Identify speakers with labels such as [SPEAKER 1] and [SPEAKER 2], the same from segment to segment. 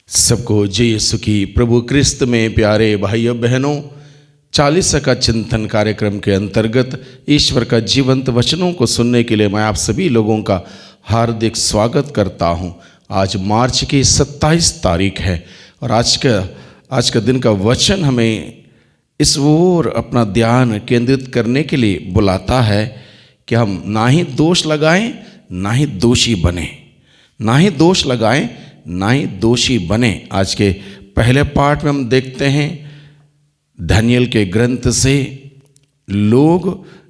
[SPEAKER 1] सबको जय यीशु की। प्रभु क्रिस्त में प्यारे भाइयों बहनों, 40 का चिंतन कार्यक्रम के अंतर्गत ईश्वर का जीवंत वचनों को सुनने के लिए मैं आप सभी लोगों का हार्दिक स्वागत करता हूं। आज मार्च की 27 तारीख है और आज का दिन का वचन हमें इस ओर अपना ध्यान केंद्रित करने के लिए बुलाता है कि हम ना ही दोष लगाएं ना ही दोषी बने, ना ही दोष लगाएं ना ही दोषी बने। आज के पहले पार्ट में हम देखते हैं दानियेल के ग्रंथ से लोग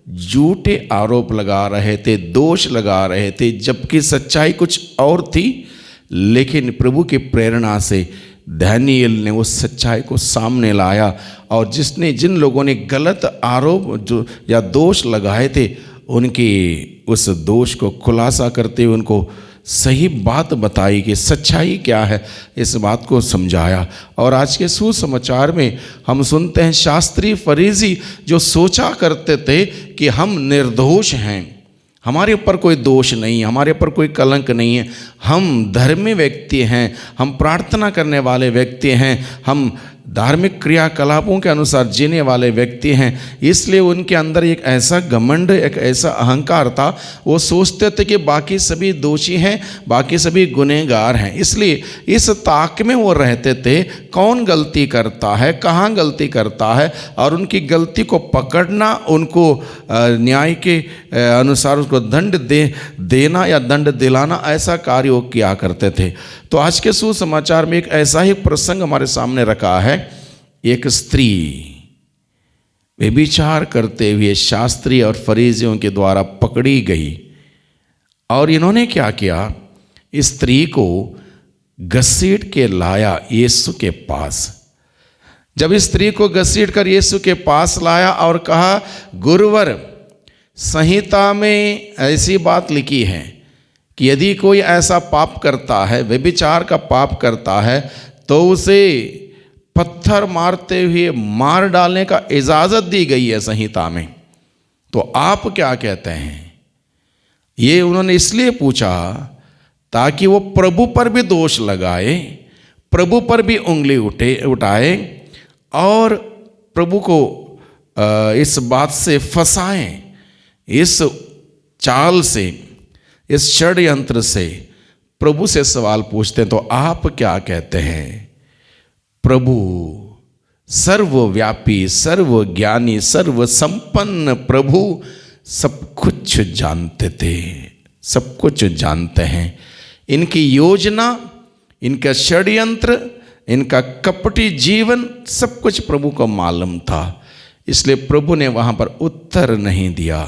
[SPEAKER 1] झूठे आरोप लगा रहे थे, दोष लगा रहे थे, जबकि सच्चाई कुछ और थी। लेकिन प्रभु की प्रेरणा से दानियेल ने उस सच्चाई को सामने लाया और जिन लोगों ने गलत आरोप या दोष लगाए थे, उनकी उस दोष को खुलासा करते हुए उनको सही बात बताई कि सच्चाई क्या है, इस बात को समझाया। और आज के सुसमाचार में हम सुनते हैं शास्त्री फरीसी जो सोचा करते थे कि हम निर्दोष हैं, हमारे ऊपर कोई दोष नहीं, हमारे ऊपर कोई कलंक नहीं है, हम धर्मी व्यक्ति हैं, हम प्रार्थना करने वाले व्यक्ति हैं, हम धार्मिक क्रियाकलापों के अनुसार जीने वाले व्यक्ति हैं। इसलिए उनके अंदर एक ऐसा घमंड, एक ऐसा अहंकार था। वो सोचते थे कि बाकी सभी दोषी हैं, बाकी सभी गुनहगार हैं। इसलिए इस ताक में वो रहते थे, कौन गलती करता है, कहाँ गलती करता है, और उनकी गलती को पकड़ना, उनको न्याय के अनुसार उसको दंड देना या दंड दिलाना, ऐसा कार्य वो किया करते थे। तो आज के सुसमाचार में एक ऐसा ही प्रसंग हमारे सामने रखा है। एक स्त्री व्यभिचार करते हुए शास्त्री और फरीसियों के द्वारा पकड़ी गई और इन्होंने क्या किया, इस स्त्री को घसीट के लाया यीशु के पास। जब इस स्त्री को घसीट कर यीशु के पास लाया और कहा, गुरुवर, संहिता में ऐसी बात लिखी है कि यदि कोई ऐसा पाप करता है, व्यभिचार का पाप करता है, तो उसे पत्थर मारते हुए मार डालने का इजाज़त दी गई है संहिता में। तो आप क्या कहते हैं? ये उन्होंने इसलिए पूछा ताकि वो प्रभु पर भी दोष लगाए, प्रभु पर भी उंगली उठाए और प्रभु को इस बात से फंसाएं, इस चाल से, इस षड्यंत्र से प्रभु से सवाल पूछते हैं। तो आप क्या कहते हैं? प्रभु सर्वव्यापी, सर्वज्ञानी, सर्वसंपन्न प्रभु सब कुछ जानते थे, सब कुछ जानते हैं। इनकी योजना, इनका षड्यंत्र, इनका कपटी जीवन, सब कुछ प्रभु को मालूम था। इसलिए प्रभु ने वहाँ पर उत्तर नहीं दिया,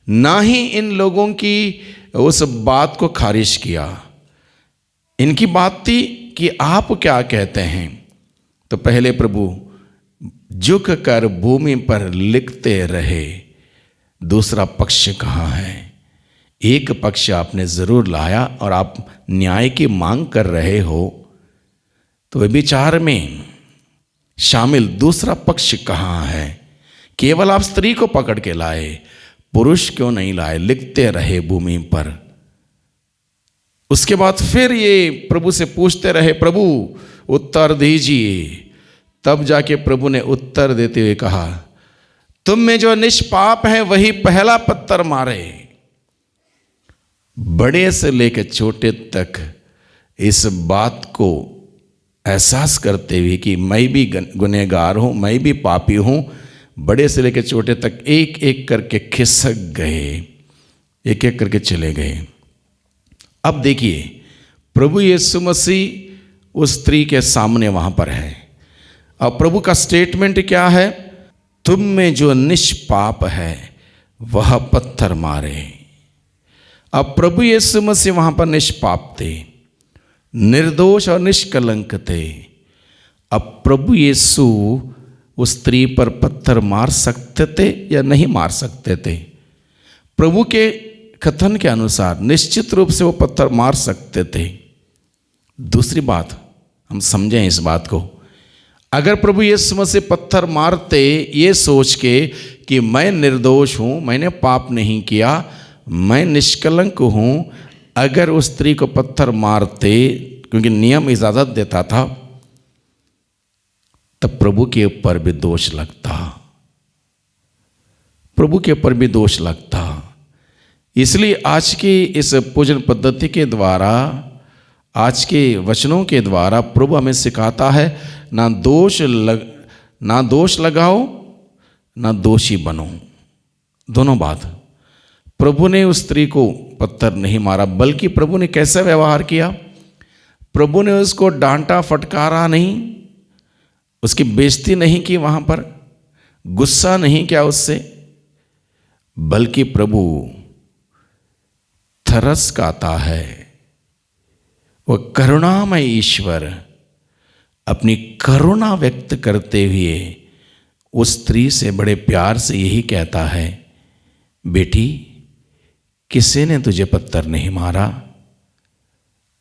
[SPEAKER 1] ना ही इन लोगों की उस बात को खारिज किया। इनकी बात थी कि आप क्या कहते हैं? तो पहले प्रभु झुक कर भूमि पर लिखते रहे, दूसरा पक्ष कहाँ है? एक पक्ष आपने जरूर लाया और आप न्याय की मांग कर रहे हो, तो व्यभिचार में शामिल दूसरा पक्ष कहाँ है? केवल आप स्त्री को पकड़ के लाए, पुरुष क्यों नहीं लाए? लिखते रहे भूमि पर। उसके बाद फिर ये प्रभु से पूछते रहे, प्रभु उत्तर दीजिए। तब जाके प्रभु ने उत्तर देते हुए कहा, तुम में जो निष्पाप है वही पहला पत्थर मारे। बड़े से लेकर छोटे तक इस बात को एहसास करते हुए कि मैं भी गुनहगार हूं, मैं भी पापी हूं, बड़े से लेकर छोटे तक एक एक करके खिसक गए, एक एक करके चले गए। अब देखिए, प्रभु यीशु मसीह उस स्त्री के सामने वहां पर है और प्रभु का स्टेटमेंट क्या है? तुम में जो निष्पाप है वह पत्थर मारे। अब प्रभु यीशु मसीह वहां पर निष्पाप थे, निर्दोष और निष्कलंक थे। अब प्रभु यीशु उस स्त्री पर पत्थर मार सकते थे या नहीं मार सकते थे? प्रभु के कथन के अनुसार निश्चित रूप से वो पत्थर मार सकते थे। दूसरी बात, हम समझें इस बात को, अगर प्रभु यीशु मसीह पत्थर मारते ये सोच के कि मैं निर्दोष हूँ, मैंने पाप नहीं किया, मैं निष्कलंक हूँ, अगर उस स्त्री को पत्थर मारते क्योंकि नियम इजाज़त देता था, तब प्रभु के ऊपर भी दोष लगता, प्रभु के ऊपर भी दोष लगता। इसलिए आज की इस पूजन पद्धति के द्वारा, आज के वचनों के द्वारा प्रभु हमें सिखाता है, ना दोष लगाओ ना दोषी बनो। दोनों बात। प्रभु ने उस स्त्री को पत्थर नहीं मारा, बल्कि प्रभु ने कैसा व्यवहार किया? प्रभु ने उसको डांटा फटकारा नहीं, उसकी बेइज्जती नहीं की, वहां पर गुस्सा नहीं किया उससे, बल्कि प्रभु तरस खाता है। वह करुणामय ईश्वर अपनी करुणा व्यक्त करते हुए उस स्त्री से बड़े प्यार से यही कहता है, बेटी, किसी ने तुझे पत्थर नहीं मारा?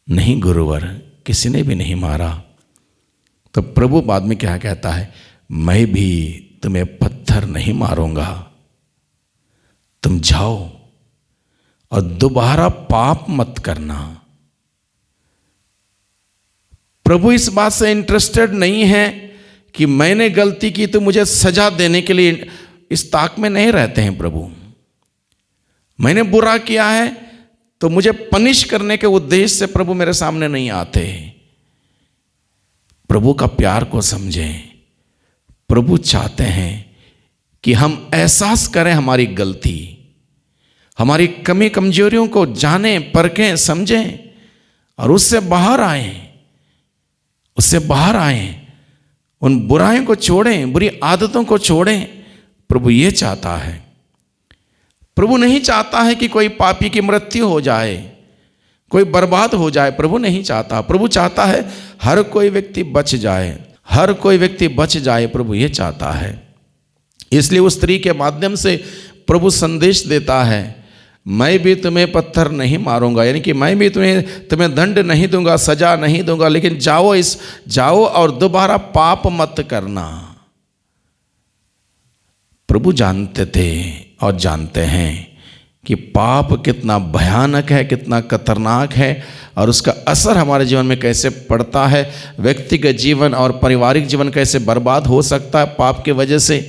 [SPEAKER 1] नहीं गुरुवर, किसी ने भी नहीं मारा। तो प्रभु बाद में क्या कहता है? मैं भी तुम्हें पत्थर नहीं मारूंगा, तुम जाओ और दोबारा पाप मत करना। प्रभु इस बात से इंटरेस्टेड नहीं है कि मैंने गलती की तो मुझे सजा देने के लिए इस ताक में नहीं रहते हैं प्रभु। मैंने बुरा किया है तो मुझे पनिश करने के उद्देश्य से प्रभु मेरे सामने नहीं आते। प्रभु का प्यार को समझें। प्रभु चाहते हैं कि हम एहसास करें हमारी गलती, हमारी कमी कमजोरियों को जानें, परखें, समझें और उससे बाहर आएं, उससे बाहर आएं, उन बुराइयों को छोड़ें, बुरी आदतों को छोड़ें। प्रभु ये चाहता है। प्रभु नहीं चाहता है कि कोई पापी की मृत्यु हो जाए, कोई बर्बाद हो जाए। प्रभु नहीं चाहता। प्रभु चाहता है हर कोई व्यक्ति बच जाए, हर कोई व्यक्ति बच जाए। प्रभु ये चाहता है। इसलिए उस स्त्री के माध्यम से प्रभु संदेश देता है, मैं भी तुम्हें पत्थर नहीं मारूंगा, यानी कि मैं भी तुम्हें दंड नहीं दूंगा, सजा नहीं दूंगा, लेकिन जाओ और दोबारा पाप मत करना। प्रभु जानते थे और जानते हैं कि पाप कितना भयानक है, कितना खतरनाक है और उसका असर हमारे जीवन में कैसे पड़ता है। व्यक्तिगत जीवन और पारिवारिक जीवन कैसे बर्बाद हो सकता है पाप की वजह से।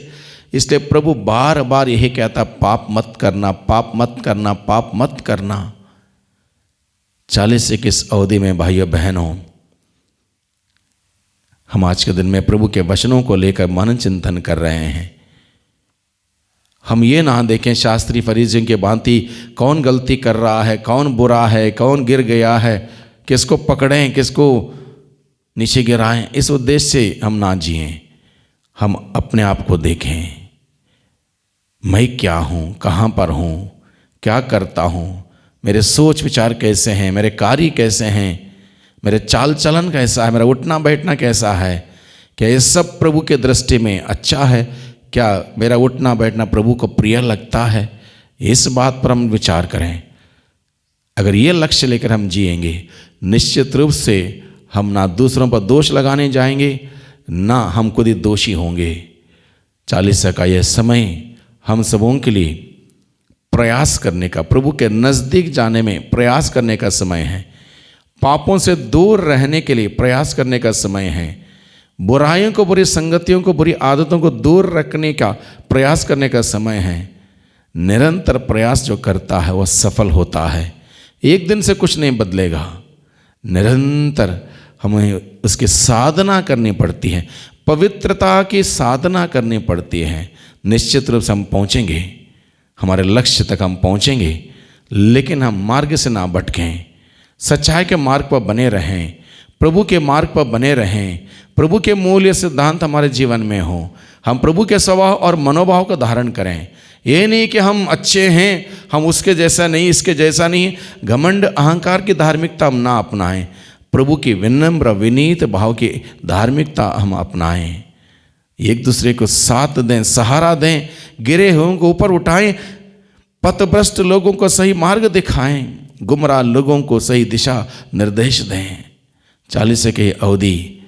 [SPEAKER 1] इसलिए प्रभु बार बार यही कहता, पाप मत करना, पाप मत करना, पाप मत करना। 40 की इस अवधि में भाइयों बहनों, हम आज के दिन में प्रभु के वचनों को लेकर मनन चिंतन कर रहे हैं। हम ये ना देखें शास्त्री फरीसियों के भांति कौन गलती कर रहा है, कौन बुरा है, कौन गिर गया है, किसको पकड़ें, किसको नीचे गिराएं। इस उद्देश्य से हम ना जिएं। हम अपने आप को देखें, मैं क्या हूँ, कहाँ पर हूँ, क्या करता हूँ, मेरे सोच विचार कैसे हैं, मेरे कार्य कैसे हैं, मेरे चाल चलन कैसा है, मेरा उठना बैठना कैसा है, क्या ये सब प्रभु के दृष्टि में अच्छा है, क्या मेरा उठना बैठना प्रभु को प्रिय लगता है। इस बात पर हम विचार करें। अगर ये लक्ष्य लेकर हम जिएंगे, निश्चित रूप से हम ना दूसरों पर दोष लगाने जाएंगे, ना हम खुद ही दोषी होंगे। 40 का यह समय हम सबों के लिए प्रयास करने का, प्रभु के नज़दीक जाने में प्रयास करने का समय है। पापों से दूर रहने के लिए प्रयास करने का समय है। बुराइयों को, बुरी संगतियों को, बुरी आदतों को दूर रखने का प्रयास करने का समय है। निरंतर प्रयास जो करता है वह सफल होता है। एक दिन से कुछ नहीं बदलेगा। निरंतर हमें उसकी साधना करनी पड़ती है, पवित्रता की साधना करनी पड़ती है। निश्चित रूप से हम पहुँचेंगे, हमारे लक्ष्य तक हम पहुँचेंगे, लेकिन हम मार्ग से ना भटकें, सच्चाई के मार्ग पर बने रहें, प्रभु के मार्ग पर बने रहें। प्रभु के मूल्य सिद्धांत हमारे जीवन में हो। हम प्रभु के स्वभाव और मनोभाव को धारण करें। ये नहीं कि हम अच्छे हैं, हम उसके जैसा नहीं, इसके जैसा नहीं। घमंड अहंकार की धार्मिकता हम ना अपनाएं। प्रभु की विनम्र विनीत भाव की धार्मिकता हम अपनाएं। एक दूसरे को साथ दें, सहारा दें, गिरे हुओं को ऊपर उठाएं, पथभ्रष्ट लोगों को सही मार्ग दिखाएं, गुमराह लोगों को सही दिशा निर्देश दें। 40 की अवधि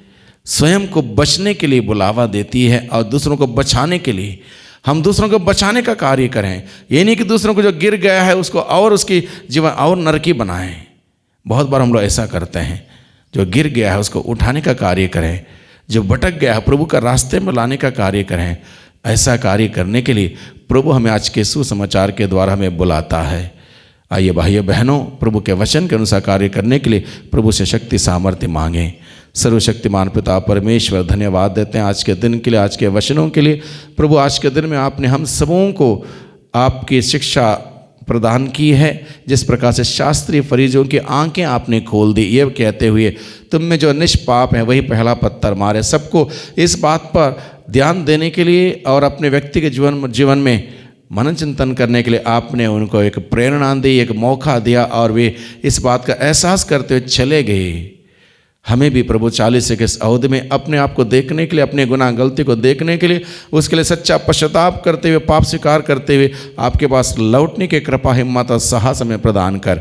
[SPEAKER 1] स्वयं को बचने के लिए बुलावा देती है और दूसरों को बचाने के लिए। हम दूसरों को बचाने का कार्य करें। ये नहीं कि दूसरों को जो गिर गया है उसको और उसकी जीवन और नरकी बनाएं। बहुत बार हम लोग ऐसा करते हैं। जो गिर गया है उसको उठाने का कार्य करें, जो भटक गया है प्रभु का रास्ते में लाने का कार्य करें। ऐसा कार्य करने के लिए प्रभु हमें आज के सुसमाचार के द्वारा हमें बुलाता है। आइए भाइयों बहनों, प्रभु के वचन के अनुसार कार्य करने के लिए प्रभु से शक्ति सामर्थ्य मांगें। सर्वशक्तिमान पिता परमेश्वर, धन्यवाद देते हैं आज के दिन के लिए, आज के वचनों के लिए। प्रभु आज के दिन में आपने हम सबों को आपकी शिक्षा प्रदान की है, जिस प्रकार से शास्त्रीय फरीजियों की आंखें आपने खोल दी, ये कहते हुए तुम में जो निष्पाप है वही पहला पत्थर मारे। सबको इस बात पर ध्यान देने के लिए और अपने व्यक्ति के जीवन में मनन चिंतन करने के लिए आपने उनको एक प्रेरणा दी, एक मौका दिया और वे इस बात का एहसास करते हुए चले गए। हमें भी प्रभु 40 के इस अवधि में अपने आप को देखने के लिए, अपने गुनाह गलती को देखने के लिए, उसके लिए सच्चा पश्चाताप करते हुए, पाप स्वीकार करते हुए आपके पास लौटने की कृपा, हिम्मत और साहस हमें प्रदान कर।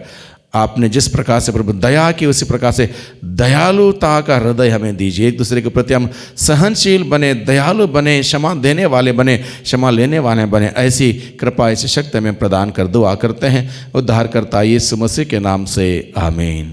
[SPEAKER 1] आपने जिस प्रकार से प्रभु दया की, उसी प्रकार से दयालुता का हृदय हमें दीजिए। एक दूसरे के प्रति हम सहनशील बने, दयालु बने, क्षमा देने वाले बने, क्षमा लेने वाले बने। ऐसी कृपा, ऐसी शक्ति हमें प्रदान कर दुआ करते हैं उद्धारकर्ता यीशु मसीह के नाम से, आमीन।